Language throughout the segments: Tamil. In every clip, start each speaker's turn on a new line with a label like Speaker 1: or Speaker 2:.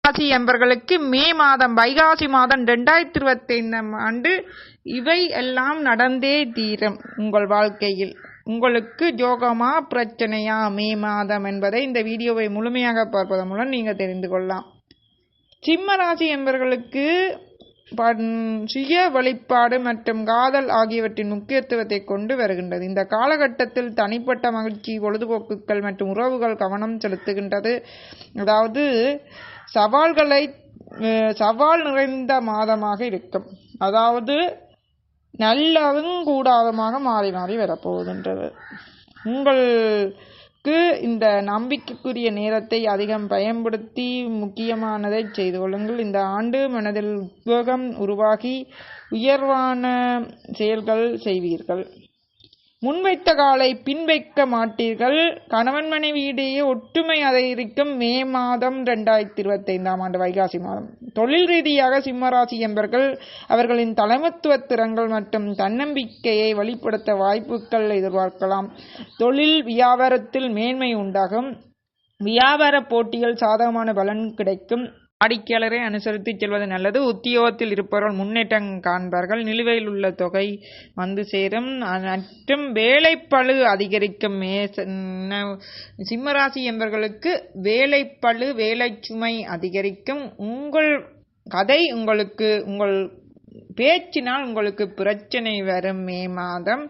Speaker 1: ராசி என்பர்களுக்கு மே மாதம் வைகாசி மாதம் 2025 ஆண்டு இவை எல்லாம் நடந்தே தீரும். உங்கள் வாழ்க்கையில் உங்களுக்கு யோகமா பிரச்சனையா மே மாதம் என்பதை இந்த வீடியோவை முழுமையாக பார்ப்பதன் மூலம் நீங்கள் தெரிந்து கொள்ளலாம். சிம்ம ராசி என்பர்களுக்கு சுய வழிபாடு மற்றும் காதல் ஆகியவற்றின் முக்கியத்துவத்தை கொண்டு வருகின்றது. இந்த காலகட்டத்தில் தனிப்பட்ட மகிழ்ச்சி, பொழுதுபோக்குகள் மற்றும் உறவுகள் கவனம் செலுத்துகின்றது. அதாவது சவால் நிறைந்த மாதமாக இருக்கும். அதாவது நல்லதும் கூடாதமாக மாறி மாறி வரப்போகின்றது. உங்களுக்கு இந்த நம்பிக்கைக்குரிய நேரத்தை அதிகம் பயன்படுத்தி முக்கியமானதை செய்து கொள்ளுங்கள். இந்த ஆண்டு மனதில் உத்வேகம் உருவாகி உயர்வான செயல்கள் செய்வீர்கள். முன்வைத்த காலை பின்வைக்க மாட்டீர்கள். கணவன் மனைவியிடையே ஒற்றுமை அதிகரிக்கும். மே மாதம் 2025 ஆண்டு வைகாசி மாதம். தொழில் ரீதியாக சிம்மராசி என்பர்கள் அவர்களின் தலைமைத்துவ திறன்கள் மற்றும் தன்னம்பிக்கையை வெளிப்படுத்த வாய்ப்புகள் எதிர்பார்க்கலாம். தொழில் வியாபாரத்தில் மேன்மை உண்டாகும். வியாபார போட்டிகள் சாதகமான பலன் கிடைக்கும். வாடிக்கையாளரை அனுசரித்து செல்வது நல்லது. உத்தியோகத்தில் இருப்பவர்கள் முன்னேற்றம் காண்பார்கள். நிலுவையில் உள்ள தொகை வந்து சேரும் மற்றும் வேலைப்பளு அதிகரிக்கும். சிம்மராசி என்பவர்களுக்கு வேலைப்பளு வேலை சுமை அதிகரிக்கும். உங்கள் பேச்சினால் உங்களுக்கு பிரச்சனை வரும் மே மாதம்.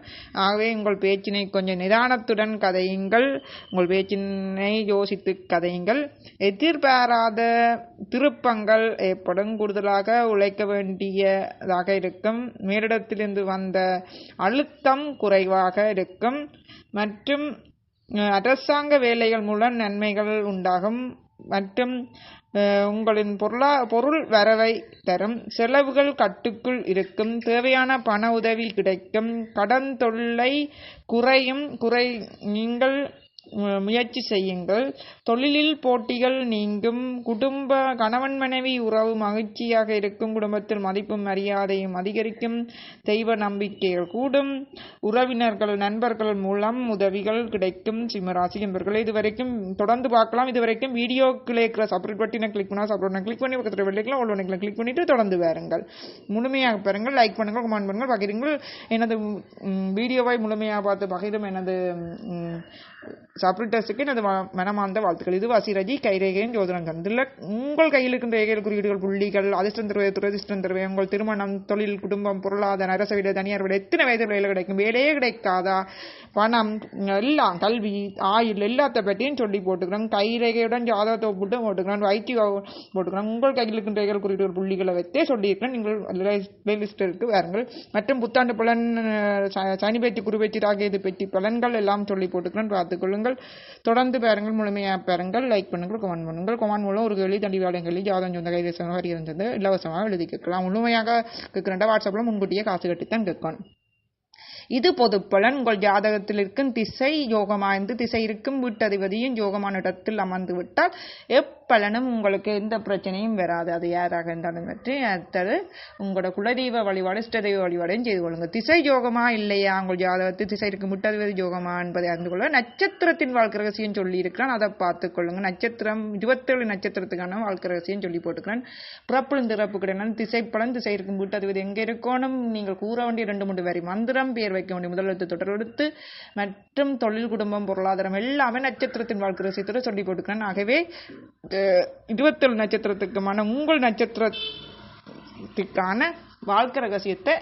Speaker 1: ஆகவே உங்கள் பேச்சினை கொஞ்சம் நிதானத்துடன் கதையுங்கள். உங்கள் பேச்சினை யோசித்து கதையுங்கள். எதிர்பாராத திருப்பங்கள் ஏற்படும். கூடுதலாக உழைக்க வேண்டியதாக இருக்கும். மேலிடத்திலிருந்து வந்த அழுத்தம் குறைவாக இருக்கும் மற்றும் அரசாங்க வேலைகள் மூலம் நன்மைகள் உண்டாகும் மற்றும் உங்களின் பொருள் வரவை தரும். செலவுகள் கட்டுக்குள் இருக்கும். தேவையான பண உதவி கிடைக்கும். கடன் தொல்லை குறையும். நீங்கள் முயற்சி செய்யுங்கள். தொழிலில் போட்டிகள் நீங்கும். கணவன் மனைவி உறவு மகிழ்ச்சியாக இருக்கும். குடும்பத்தில் மதிப்பும் மரியாதையும் அதிகரிக்கும். தெய்வ நம்பிக்கைகள் கூடும். உறவினர்கள் நண்பர்கள் மூலம் உதவிகள் கிடைக்கும். சிம்மராசி என்பவர்கள் இதுவரைக்கும் தொடர்ந்து பார்க்கலாம். இதுவரைக்கும் வீடியோ இருக்கிற சப்ஸ்கிரைப் பட்டினை கிளிக் பண்ணா சப்ஸ்கிரைப் கிளிக் பண்ணி பக்கத்தில் வெள்ளைக்கலாம் ஒன்று கிளிக் பண்ணிட்டு தொடர்ந்து பாருங்கள். முழுமையாக பாருங்கள். லைக் பண்ணுங்கள், கமெண்ட் பண்ணுங்கள், பகிருங்கள். எனது வீடியோவை முழுமையாக பார்த்து பகிரும் எனது சப்ரிட்டர்ஸுக்கு எனது மனமார்ந்த வாழ்த்துக்கள். இது வசிரஜி கைரேகையின் ஜோதிடங்கள். இதில் உங்கள் கையில் இருக்கின்ற ரேகைகள் குறியீடுகள் புள்ளிகள் அதிர்ஷ்டம் தருவை துரதிர்ஷ்டம் தருவை உங்கள் திருமணம், தொழில், குடும்பம், பொருளாதார, அரச விட, தனியார் விட எத்தனை வயது வேலை கிடைக்கும், வேலையே கிடைக்காதா, பணம், எல்லாம், கல்வி, ஆயுள் எல்லாத்த பற்றியும் சொல்லி போட்டுக்கிறோம். கைரேகையுடன் ஜாதகத்தை போட்டு போட்டுக்கிறோம். வைத்தி போட்டுக்கிறோம். உங்கள் கையில் இருக்கின்ற ரேகைகள் குறியீடுகள் புள்ளிகளை வைத்தே சொல்லியிருக்கிறேன். நீங்கள் பிளேலிஸ்டிற்கு வாருங்கள். மற்றும் புத்தாண்டு பலன், சனி பேச்சு, குரு பேச்சு, ராகேது பேச்சு பலன்கள் எல்லாம் சொல்லி போட்டுக்கிறோம். பார்த்துக்கொள்ளுங்கள். தொடர்ந்து பாருங்கள். முழுமையாக பாருங்கள். லைக் பண்ணுங்கள், கமெண்ட் பண்ணுங்கள். கமெண்ட் மூலம் ஒரு கேள்வி, தண்டிவாளம் கேள்வி, ஜாதகம் சொந்த கைது இலவசமாக எழுதி கேட்கலாம். முழுமையாக கேட்கிறேன். வாட்ஸ்அப்பில் முன்கூட்டியே காசு கட்டித்தான் கேட்கணும். இது பொது பலன். உங்கள் ஜாதகத்தில் இருக்கும் திசை யோகமாய்ந்து திசை இருக்கும் வீட்டதிபதியும் யோகமான இடத்தில் அமர்ந்து விட்டால் எப்பலனும் உங்களுக்கு எந்த பிரச்சனையும் வராது. அது யாராக இருந்தாலும் பற்றி. அடுத்தது உங்களோட குலதெய்வ வழிபாடு, இஷ்டதெய்வ வழிபாடையும் செய்து கொள்ளுங்கள். திசை யோகமா இல்லையா, உங்கள் ஜாதகத்தில் திசை இருக்கும் வீட்டதிபதி யோகமா என்பதை அறிந்து கொள்ள நட்சத்திரத்தின் வாழ்க்கை ரகசியம் சொல்லி இருக்கிறான். அதை பார்த்துக் கொள்ளுங்கள். நட்சத்திரம் 27 நட்சத்திரத்துக்கான வாழ்க்கை ரகசியம் சொல்லி போட்டுக்கிறேன். பிறப்பு திறப்பு கிடையாது. திசை பலன் திசை இருக்கும் வீட்டதிபதி எங்கே இருக்கணும், நீங்கள் கூற வேண்டிய 2-3 வரி மந்திரம், பேர் வைக்க வேண்டிய முதலெழுத்து, தொடரெழுத்து மற்றும் தொழில், குடும்பம், பொருளாதாரம் எல்லாமே நட்சத்திரத்தின் வாழ்க்கை ரகசியத்தோட சொல்லி போட்டுக்கிறேன். ஆகவே 27 நட்சத்திரத்துக்குமான உங்கள் நட்சத்திரத்துக்கான வாழ்க்கை ரகசியத்தை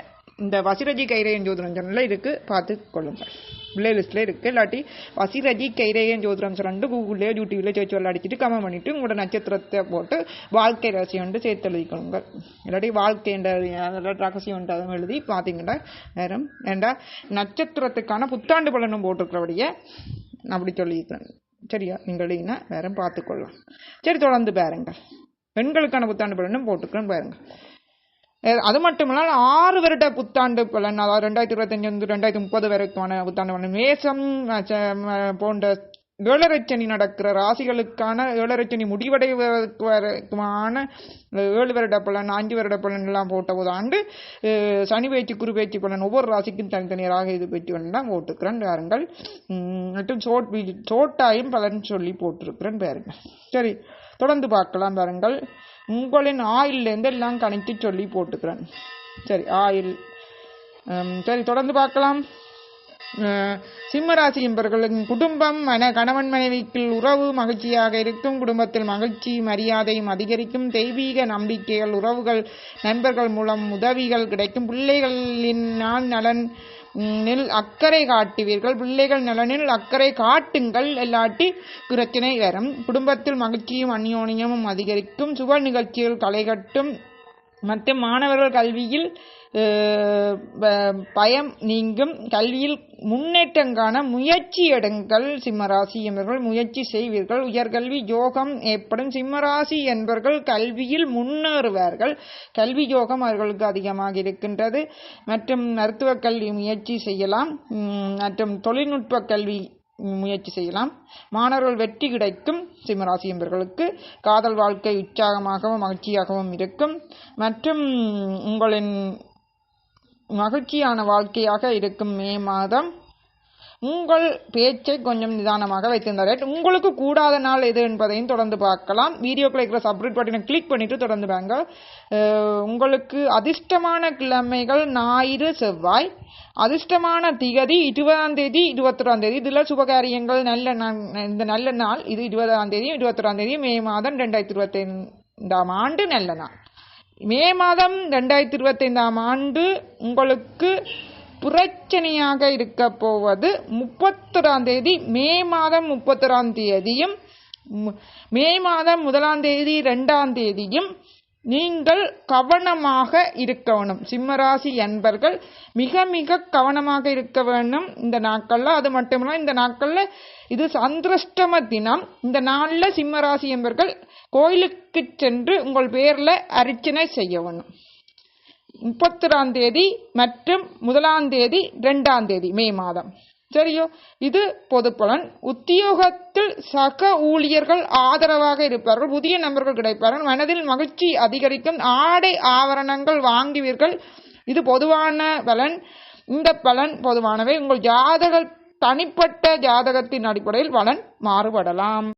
Speaker 1: இந்த வசிரஜி கைரேயன் ஜோதிடம் சேனல்ல இருக்கு, பார்த்து கொள்ளுங்கள். பிளேலிஸ்ட்ல இருக்கு. இல்லாட்டி வசிரஜி கைரேயன் ஜோதிடம் சொல்லிட்டு கூகுள்லயோ யூடியூப்ல சேர்த்து அடிச்சுட்டு கமெண்ட் பண்ணிட்டு உங்களோட நட்சத்திரத்தை போட்டு வாழ்க்கை ரகசியம் சேர்த்து எழுதிக்கொள்ளுங்கள். இல்லாட்டி வாழ்க்கை ரகசியம் எழுதி பார்த்தீங்கன்னா நேரம் ஏண்டா நட்சத்திரத்துக்கான புத்தாண்டு பலனும் போட்டுருக்கிறபடியே அப்படி சொல்லியிருக்கிறேன். சரியா, நீங்கள் எழுதினா வேற பார்த்துக்கொள்ளலாம். சரி, தொடர்ந்து பாருங்கள். பெண்களுக்கான புத்தாண்டு பலனும் போட்டுக்கிறேன் பாருங்க. அது மட்டுமல்ல 6 வருட புத்தாண்டு பலன், அதாவது 2025 2030 வரைக்கான புத்தாண்டு பலன், மேசம் போன்ற 7 சனி நடக்கிற ராசிகளுக்கான 7 சனி முடிவடைவதற்கான 7 வருட பலன், 5 வருட பலன் எல்லாம் போட்ட போது ஆண்டு சனி பேச்சு, குரு பேச்சு பலன் ஒவ்வொரு ராசிக்கும் தனித்தனியாக இது பேச்சு பலன் போட்டுக்கிறேன் பாருங்கள். மற்றும் சோட்டாயும் பலன் சொல்லி போட்டிருக்கிறேன் பாருங்கள். சரி, தொடர்ந்து பார்க்கலாம் பாருங்கள். உங்களின் ஆயிலிருந்து எல்லாம் கணக்கி சொல்லி போட்டுக்கிறேன். சரி, ஆயில். சரி, தொடர்ந்து பார்க்கலாம். சிம்மராசி என்பவர்களின் குடும்பம் கணவன் மனைவிக்கு உறவு மகிழ்ச்சியாக இருக்கும். குடும்பத்தில் மகிழ்ச்சி மரியாதையும் அதிகரிக்கும். தெய்வீக நம்பிக்கைகள், உறவுகள், நண்பர்கள் மூலம் உதவிகள் கிடைக்கும். பிள்ளைகளின் நலனில் அக்கறை காட்டுவீர்கள். பிள்ளைகள் நலனில் அக்கறை காட்டுங்கள், இல்லாட்டி பிரச்சனை வரும். குடும்பத்தில் மகிழ்ச்சியும் அந்யோன்யமும் அதிகரிக்கும். சுப நிகழ்ச்சிகள் களைகட்டும். மற்றும் மாணவர்கள் கல்வியில் பயம் நீங்கும். கல்வியில் முன்னேற்றம் காண முயற்சி எடுங்கள். சிம்மராசி என்பவர்கள் முயற்சி செய்வீர்கள். உயர்கல்வி யோகம் ஏற்படும். சிம்மராசி என்பவர்கள் கல்வியில் முன்னேறுவார்கள். கல்வி யோகம் அவர்களுக்கு அதிகமாக இருக்கின்றது. மற்றும் மருத்துவ கல்வி முயற்சி செய்யலாம். மற்றும் தொழில்நுட்ப கல்வி முயற்சி செய்யலாம். மாணவர்கள் வெற்றி கிடைக்கும். சிம்மராசி என்பவர்களுக்கு காதல் வாழ்க்கை உற்சாகமாகவும் மகிழ்ச்சியாகவும் இருக்கும். மற்றும் உங்களின் மகிழ்ச்சியான வாழ்க்கையாக இருக்கும். மே மாதம் உங்கள் பேச்சை கொஞ்சம் நிதானமாக வைத்திருந்தார். உங்களுக்கு கூடாத நாள் எது என்பதையும் தொடர்ந்து பார்க்கலாம். வீடியோக்குள்ள இருக்கிற சப்ஸ்கிரைப் பட்டனை கிளிக் பண்ணிட்டு தொடர்ந்து வாங்க. உங்களுக்கு அதிர்ஷ்டமான கிழமைகள் ஞாயிறு, செவ்வாய். அதிர்ஷ்டமான திகதி 20ஆம் தேதி, 21ஆம் தேதி. இதில் சுபகாரியங்கள் இந்த நல்ல நாள் இது 20ஆம் தேதியும் 21ஆம் தேதியும் மே மாதம் 2025ஆம் ஆண்டு நல்ல நாள். மே மாதம் 2025ஆம் ஆண்டு உங்களுக்கு பிரச்சனையாக இருக்க போவது 31ஆம் தேதி. மே மாதம் 31ஆம் தேதியும் மே மாதம் 1ஆம் தேதி 2ஆம் தேதியும் நீங்கள் கவனமாக இருக்க வேண்டும். சிம்மராசி என்பர்கள் மிக மிக கவனமாக இருக்க வேண்டும் இந்த நாட்கள்ல. அது மட்டுமில்ல, இந்த நாட்கள்ல இது சந்திரஷ்டம தினம். இந்த நாள்ல சிம்மராசி என்பர்கள் கோயிலுக்கு சென்று உங்கள் பேர்ல அர்ச்சனை செய்ய வேண்டும். 31ஆம் தேதி மற்றும் 1ஆம் தேதி 2ஆம் தேதி மே மாதம். சரியோ? இது பொது பலன். உத்தியோகத்தில் சக ஊழியர்கள் ஆதரவாக இருப்பார்கள். புதிய நபர்கள் கிடைப்பார்கள். மனதில் மகிழ்ச்சி அதிகரிக்கும். ஆடை ஆபரணங்கள் வாங்குவீர்கள். இது பொதுவான பலன். இந்த பலன் பொதுவானவை. உங்கள் தனிப்பட்ட ஜாதகத்தின் அடிப்படையில் பலன் மாறுபடலாம்.